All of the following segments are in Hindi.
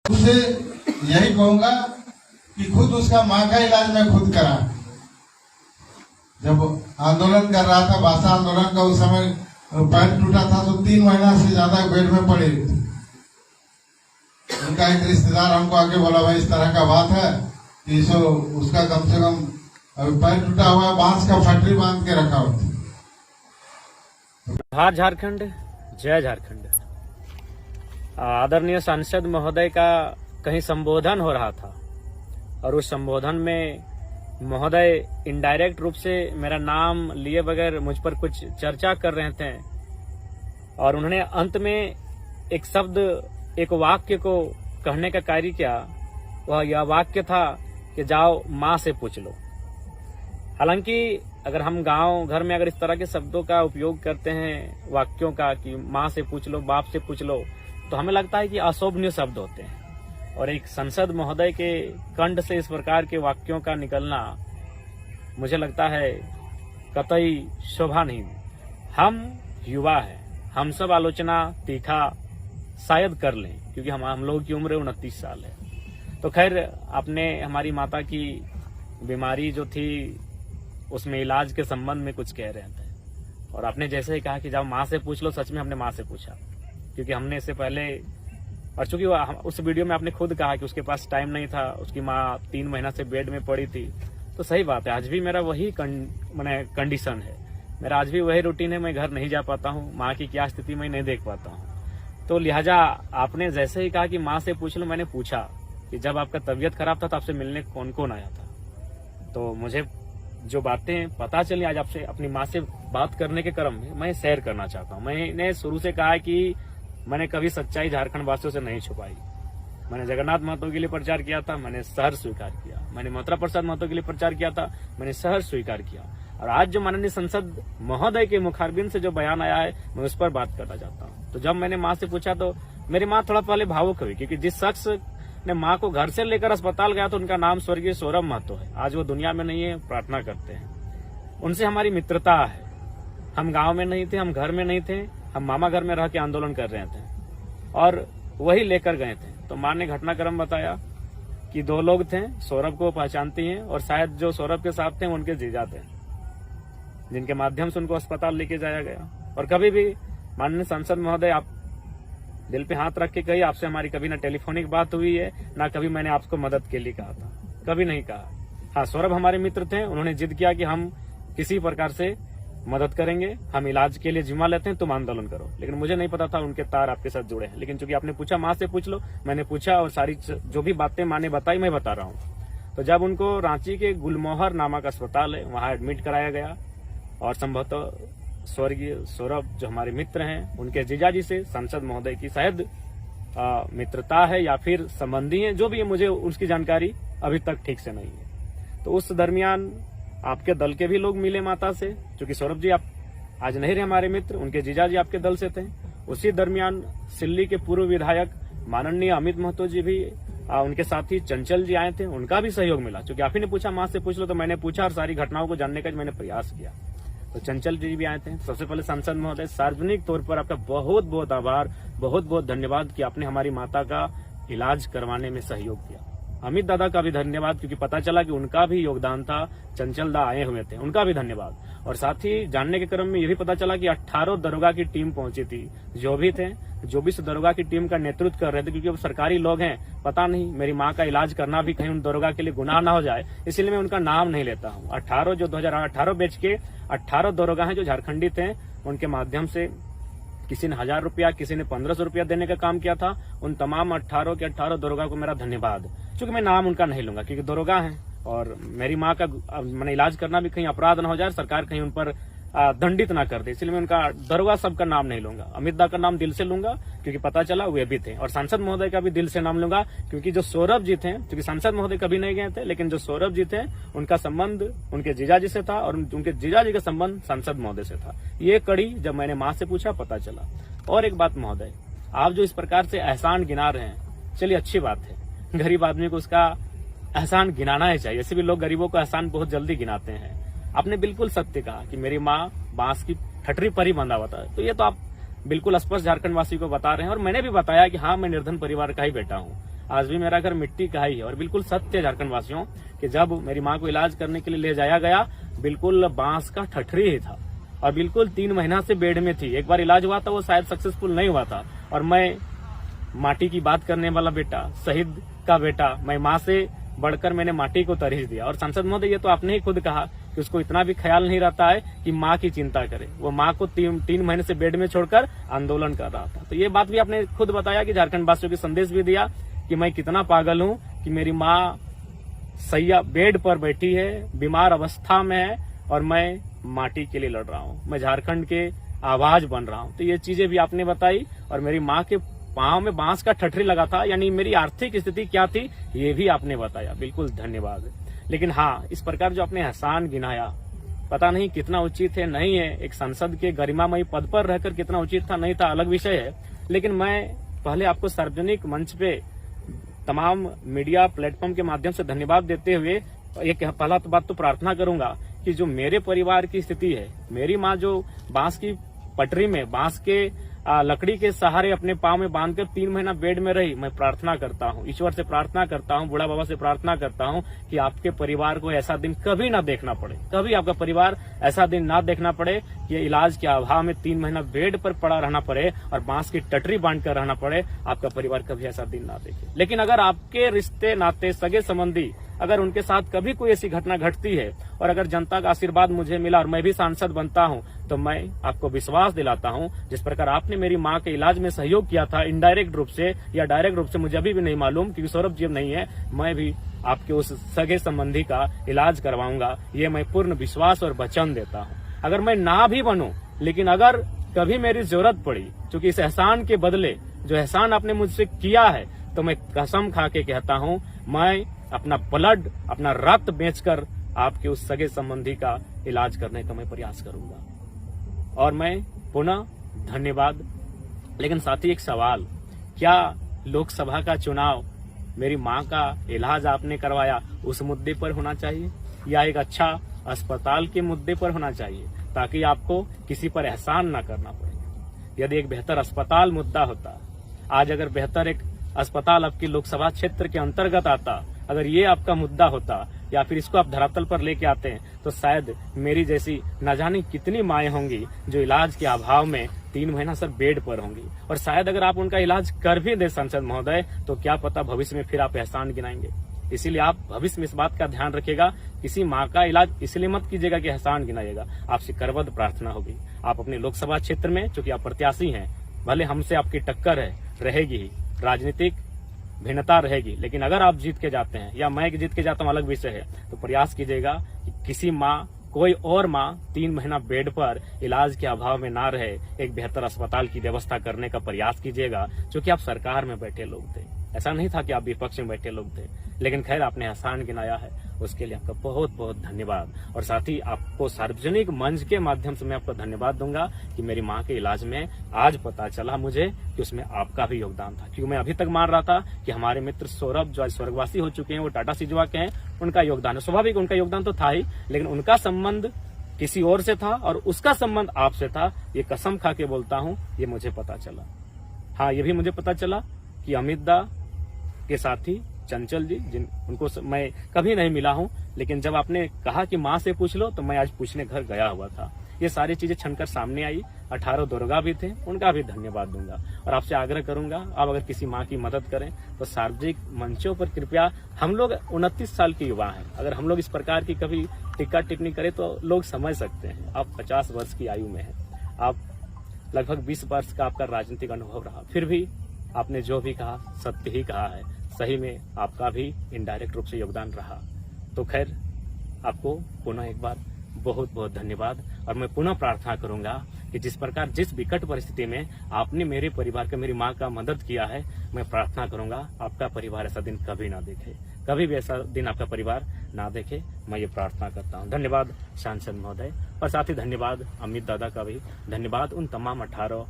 उसे यही कहूंगा कि खुद उसका माँ का इलाज मैं खुद करा। जब आंदोलन कर रहा था, भाषा आंदोलन का, उस समय पैर टूटा था तो 3 महीना से ज्यादा बेड में पड़े थे। उनका एक रिश्तेदार हमको आके बोला, भाई इस तरह का बात है कि उसका कम से कम अभी पैर टूटा हुआ, बांस का फटरी बांध के रखा हुआ। जोहार झारखंड, जय झारखंड। आदरणीय सांसद महोदय का कहीं संबोधन हो रहा था और उस संबोधन में महोदय इनडायरेक्ट रूप से मेरा नाम लिए बगैर मुझ पर कुछ चर्चा कर रहे थे और उन्होंने अंत में एक शब्द, एक वाक्य को कहने का कार्य किया। वह यह वाक्य था कि जाओ माँ से पूछ लो। हालांकि अगर हम गांव घर में अगर इस तरह के शब्दों का उपयोग करते हैं, वाक्यों का, कि माँ से पूछ लो, बाप से पूछ लो, तो हमें लगता है कि अशोभनीय शब्द होते हैं। और एक संसद महोदय के कंठ से इस प्रकार के वाक्यों का निकलना मुझे लगता है कतई शोभा नहीं। हम युवा हैं, हम सब आलोचना तीखा शायद कर लें, क्योंकि हम लोगों की उम्र 29 साल है। तो खैर, आपने हमारी माता की बीमारी जो थी उसमें इलाज के संबंध में कुछ कह रहे थे और आपने जैसे ही कहा कि जाओ माँ से पूछ लो, सच में हमने माँ से पूछा, क्योंकि हमने इससे पहले, और चूंकि उस वीडियो में आपने खुद कहा कि उसके पास टाइम नहीं था, उसकी माँ 3 महीना से बेड में पड़ी थी, तो सही बात है। आज भी मेरा वही कंडीशन है, मेरा आज भी वही रूटीन है। मैं घर नहीं जा पाता हूँ, माँ की क्या स्थिति मैं नहीं देख पाता हूँ। तो लिहाजा आपने जैसे ही कहा कि माँ से पूछ लो, मैंने पूछा कि जब आपका तबीयत खराब था तो आपसे मिलने कौन कौन आया था। तो मुझे जो बातें पता चली आज आपसे अपनी माँ से बात करने के क्रम में मैं शेयर करना चाहता हूँ। मैंने शुरू से कहा कि मैंने कभी सच्चाई झारखंड वासियों से नहीं छुपाई। मैंने जगन्नाथ महतो के लिए प्रचार किया था, मैंने शहर स्वीकार किया। मैंने मथुरा प्रसाद महतो के लिए प्रचार किया था, मैंने शहर स्वीकार किया। और आज जो माननीय संसद महोदय के मुखारबिंद से जो बयान आया है, मैं उस पर बात करना चाहता हूँ। तो जब मैंने माँ से पूछा तो मेरी माँ थोड़ा पहले भावुक हुई, क्योंकि जिस शख्स ने माँ को घर से लेकर अस्पताल गया तो उनका नाम स्वर्गीय सौरभ महतो है। आज वो दुनिया में नहीं है, प्रार्थना करते हैं। उनसे हमारी मित्रता है। हम गांव में नहीं थे, हम घर में नहीं थे, हम मामा घर में रह के आंदोलन कर रहे थे और वही लेकर गए थे। तो माँ ने घटनाक्रम बताया कि 2 लोग थे, सौरभ को पहचानती हैं और शायद जो सौरभ के साथ थे उनके जीजा थे, जिनके माध्यम से उनको अस्पताल लेके जाया गया। और कभी भी माननीय सांसद महोदय, आप दिल पे हाथ रख के कही, आपसे हमारी कभी ना टेलीफोनिक बात हुई है, ना कभी मैंने आपको मदद के लिए कहा था, कभी नहीं कहा। हाँ, सौरभ हमारे मित्र थे, उन्होंने जिद किया कि हम किसी प्रकार से मदद करेंगे, हम इलाज के लिए जिम्मा लेते हैं, तुम आंदोलन करो। लेकिन मुझे नहीं पता था उनके तार आपके साथ जुड़े हैं। लेकिन चूंकि आपने पूछा माँ से पूछ लो, मैंने पूछा और सारी जो भी बातें माँ ने बताई मैं बता रहा हूँ। तो जब उनको रांची के गुलमोहर नामक अस्पताल है, वहां एडमिट कराया गया और संभवतः स्वर्गीय सौरभ जो हमारे मित्र हैं, उनके जीजाजी से सांसद महोदय की शायद मित्रता है या फिर संबंधी है, जो भी है, मुझे उसकी जानकारी अभी तक ठीक से नहीं है। तो उस दरमियान आपके दल के भी लोग मिले माता से, क्योंकि सौरभ जी आप आज नहीं रहे हमारे मित्र, उनके जीजाजी आपके दल से थे। उसी दरमियान सिल्ली के पूर्व विधायक माननीय अमित महतो जी भी, उनके साथी चंचल जी आए थे, उनका भी सहयोग मिला। क्योंकि आप ही ने पूछा माँ से पूछ लो, तो मैंने पूछा और सारी घटनाओं को जानने का मैंने प्रयास किया। तो चंचल जी भी आए थे। सबसे पहले सांसद महोदय, सार्वजनिक तौर पर आपका बहुत बहुत आभार, बहुत बहुत धन्यवाद कि आपने हमारी माता का इलाज करवाने में सहयोग किया। अमित दादा का भी धन्यवाद, क्योंकि पता चला कि उनका भी योगदान था, चंचल दा आए हुए थे, उनका भी धन्यवाद। और साथ ही जानने के क्रम में यह भी पता चला कि 18 दरोगा की टीम पहुंची थी, जो भी थे 24 दरोगा की टीम का नेतृत्व कर रहे थे, क्योंकि वो सरकारी लोग हैं। पता नहीं मेरी माँ का इलाज करना भी कहीं उन दरोगा के लिए गुनाह ना हो जाए, इसलिए मैं उनका नाम नहीं लेता हूँ। 18 जो 2018 बैच के 18 दरोगा हैं जो झारखंडी थे, उनके माध्यम से किसी ने 1000 रुपया, किसी ने 1500 रुपया देने का काम किया था। उन तमाम 18 के 18 दरोगा को मेरा धन्यवाद। चूंकि मैं नाम उनका नहीं लूंगा, क्योंकि दरोगा हैं और मेरी माँ का मैंने इलाज करना भी कहीं अपराध न हो जाए, सरकार कहीं उन पर दंडित ना कर दे, इसलिए मैं उनका दरोगा सबका नाम नहीं लूंगा। अमित दा का नाम दिल से लूंगा, क्योंकि पता चला वे भी थे। और सांसद महोदय का भी दिल से नाम लूंगा, क्योंकि जो सौरभ जी थे, क्योंकि सांसद महोदय कभी नहीं गए थे, लेकिन जो सौरभ जी थे उनका संबंध उनके जीजाजी से था और उनके जीजाजी का संबंध सांसद महोदय से था। ये कड़ी जब मैंने माँ से पूछा पता चला। और एक बात महोदय, आप जो इस प्रकार से एहसान गिना रहे हैं, चलिए अच्छी बात है, गरीब आदमी को उसका एहसान गिनाना ही चाहिए। ऐसे भी लोग गरीबों को एहसान बहुत जल्दी गिनाते हैं। आपने बिल्कुल सत्य कहा कि मेरी माँ बांस की ठटरी पर ही बंधा हुआ था, तो ये तो आप बिल्कुल स्पष्ट झारखंड वासी को बता रहे हैं। और मैंने भी बताया कि हाँ, मैं निर्धन परिवार का ही बेटा हूँ। आज भी मेरा घर मिट्टी का ही है। और बिल्कुल सत्य है झारखंड वासियों कि जब मेरी माँ को इलाज करने के लिए ले जाया गया, बिल्कुल बांस का ठठरी ही था और बिल्कुल 3 महीना से बेड में थी। एक बार इलाज हुआ था, वो शायद सक्सेसफुल नहीं हुआ था। और मैं माटी की बात करने वाला बेटा, शहीद का बेटा, मैं माँ से बढ़कर मैंने माटी को तरजीह दिया। और सांसद महोदय, ये तो आपने ही खुद कहा कि उसको इतना भी ख्याल नहीं रहता है कि माँ की चिंता करे। वो माँ को 3 महीने से बेड में छोड़कर आंदोलन कर रहा था। तो ये बात भी आपने खुद बताया कि झारखंड वासियों को संदेश भी दिया कि मैं कितना पागल हूँ कि मेरी माँ सैया बेड पर बैठी है, बीमार अवस्था में है और मैं माटी के लिए लड़ रहा हूँ, मैं झारखंड के आवाज बन रहा हूँ। तो ये चीजें भी आपने बताई। और मेरी माँ के पांव में बांस का ठठरी लगा था, यानी मेरी आर्थिक स्थिति क्या थी ये भी आपने बताया। बिल्कुल धन्यवाद। लेकिन हाँ, इस प्रकार जो आपने एहसान गिनाया, पता नहीं कितना उचित है, नहीं है। एक संसद के गरिमामयी पद पर रहकर कितना उचित था नहीं था अलग विषय है। लेकिन मैं पहले आपको सार्वजनिक मंच पे तमाम मीडिया प्लेटफॉर्म के माध्यम से धन्यवाद देते हुए एक पहला तो बात तो प्रार्थना करूंगा कि जो मेरे परिवार की स्थिति है, मेरी माँ जो बांस की पटरी में, बांस के लकड़ी के सहारे अपने पांव में बांधकर 3 महीना बेड में रही, मैं प्रार्थना करता हूँ, ईश्वर से प्रार्थना करता हूँ, बूढ़ा बाबा से प्रार्थना करता हूँ कि आपके परिवार को ऐसा दिन कभी ना देखना पड़े, कभी आपका परिवार ऐसा दिन ना देखना पड़े कि इलाज के अभाव में 3 महीना बेड पर पड़ा रहना पड़े और बांस की टटरी बांध कर रहना पड़े। आपका परिवार कभी ऐसा दिन ना देखे। लेकिन अगर आपके रिश्ते नाते, सगे संबंधी, अगर उनके साथ कभी कोई ऐसी घटना घटती है और अगर जनता का आशीर्वाद मुझे मिला और मैं भी सांसद बनता हूं, तो मैं आपको विश्वास दिलाता हूं, जिस प्रकार आपने मेरी मां के इलाज में सहयोग किया था इंडायरेक्ट रूप से या डायरेक्ट रूप से, मुझे अभी भी नहीं मालूम क्योंकि सौरभ जी नहीं है, मैं भी आपके उस सगे संबंधी का इलाज करवाऊंगा। ये मैं पूर्ण विश्वास और वचन देता हूँ। अगर मैं ना भी बनूं, लेकिन अगर कभी मेरी जरूरत पड़ी, क्योंकि इस एहसान के बदले जो एहसान आपने मुझसे किया है, तो मैं कसम खा के कहता हूँ, मैं अपना ब्लड, अपना रक्त बेचकर आपके उस सगे संबंधी का इलाज करने का मैं प्रयास करूंगा। और मैं पुनः धन्यवाद। लेकिन साथ ही एक सवाल, क्या लोकसभा का चुनाव मेरी मां का इलाज आपने करवाया उस मुद्दे पर होना चाहिए या एक अच्छा अस्पताल के मुद्दे पर होना चाहिए, ताकि आपको किसी पर एहसान ना करना पड़े? यदि एक बेहतर अस्पताल मुद्दा होता, आज अगर बेहतर एक अस्पताल आपकी लोकसभा क्षेत्र के अंतर्गत आता, अगर ये आपका मुद्दा होता या फिर इसको आप धरातल पर लेके आते हैं, तो शायद मेरी जैसी न जाने कितनी माएं होंगी जो इलाज के अभाव में 3 महीना सर बेड पर होंगी। और शायद अगर आप उनका इलाज कर भी दे सांसद महोदय, तो क्या पता भविष्य में फिर आप एहसान गिनाएंगे। इसीलिए आप भविष्य में इस बात का ध्यान रखिएगा, किसी माँ का इलाज इसलिए मत कीजिएगा कि एहसान गिनाइएगा। आपसे करबद्ध प्रार्थना होगी, आप अपने लोकसभा क्षेत्र में, चूंकि आप प्रत्याशी हैं, भले हमसे आपकी टक्कर है, रहेगी ही, राजनीतिक भिन्नता रहेगी, लेकिन अगर आप जीत के जाते हैं या मैं जीत के जाता हूं अलग विषय है, तो प्रयास कीजिएगा कि किसी माँ, कोई और माँ 3 महीना बेड पर इलाज के अभाव में ना रहे, एक बेहतर अस्पताल की व्यवस्था करने का प्रयास कीजिएगा। क्योंकि आप सरकार में बैठे लोग थे, ऐसा नहीं था कि आप विपक्ष में बैठे लोग थे। लेकिन खैर, आपने एहसान गिनाया है, उसके लिए आपका बहुत बहुत धन्यवाद। और साथ ही आपको सार्वजनिक मंच के माध्यम से मैं आपको धन्यवाद दूंगा कि मेरी माँ के इलाज में आज पता चला मुझे कि उसमें आपका भी योगदान था। क्योंकि मैं अभी तक मान रहा था कि हमारे मित्र सौरभ जो आज स्वर्गवासी हो चुके हैं, वो टाटा सिजवा के हैं, उनका योगदान है। स्वाभाविक उनका योगदान तो था ही, लेकिन उनका संबंध किसी और से था और उसका संबंध आपसे था। ये कसम खा के बोलता हूँ, ये मुझे पता चला। हाँ, ये भी मुझे पता चला कि अमित दा के साथी चंचल जी, उनको मैं कभी नहीं मिला हूं, लेकिन जब आपने कहा कि माँ से पूछ लो, तो मैं आज पूछने घर गया हुआ था। ये सारी चीजें छनकर सामने आई। 18 दरोगा भी थे, उनका भी धन्यवाद दूंगा। और आपसे आग्रह करूंगा, आप अगर किसी माँ की मदद करें तो सार्वजनिक मंचों पर कृपया, हम लोग 29 साल के युवा हैं, अगर हम लोग इस प्रकार की कभी टिक्का टिप्पणी करें तो लोग समझ सकते हैं। आप 50 वर्ष की आयु में हैं, आप लगभग 20 वर्ष का आपका राजनीतिक अनुभव रहा, फिर भी आपने जो भी कहा सत्य ही कहा है। सही में आपका भी इनडायरेक्ट रूप से योगदान रहा। तो खैर, आपको पुनः एक बार बहुत बहुत धन्यवाद। और मैं पुनः प्रार्थना करूंगा कि जिस प्रकार, जिस विकट परिस्थिति में आपने मेरे परिवार का, मेरी माँ का मदद किया है, मैं प्रार्थना करूंगा आपका परिवार ऐसा दिन कभी ना देखे, कभी भी ऐसा दिन आपका परिवार ना देखे। मैं ये प्रार्थना करता हूँ। धन्यवाद सांसद महोदय, और साथ ही धन्यवाद अमित दादा का भी। धन्यवाद उन तमाम 18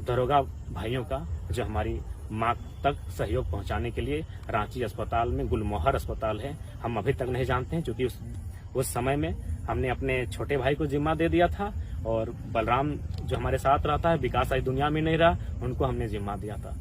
दरोगा भाइयों का जो हमारी माँ तक सहयोग पहुंचाने के लिए रांची अस्पताल में, गुलमोहर अस्पताल है, हम अभी तक नहीं जानते हैं, क्योंकि उस समय में हमने अपने छोटे भाई को जिम्मा दे दिया था और बलराम जो हमारे साथ रहता है, विकास आज दुनिया में नहीं रहा, उनको हमने जिम्मा दिया था।